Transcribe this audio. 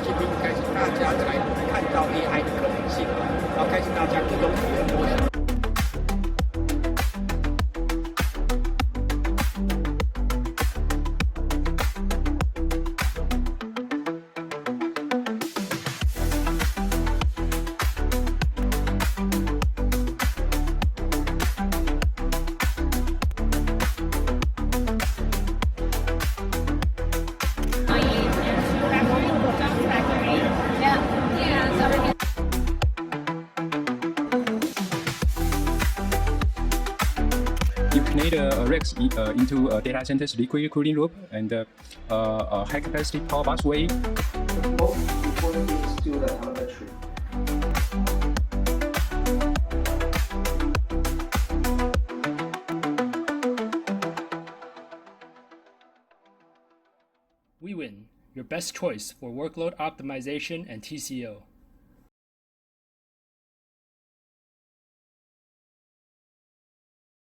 GTC 开始大家才看到 AI 的可能性，然后开始大家各种语言模型。You connect racks into a data center's liquid cooling loop and a high-capacity power busway. The most important thing is still the telemetry. Wiwynn, your best choice for workload optimization and TCO.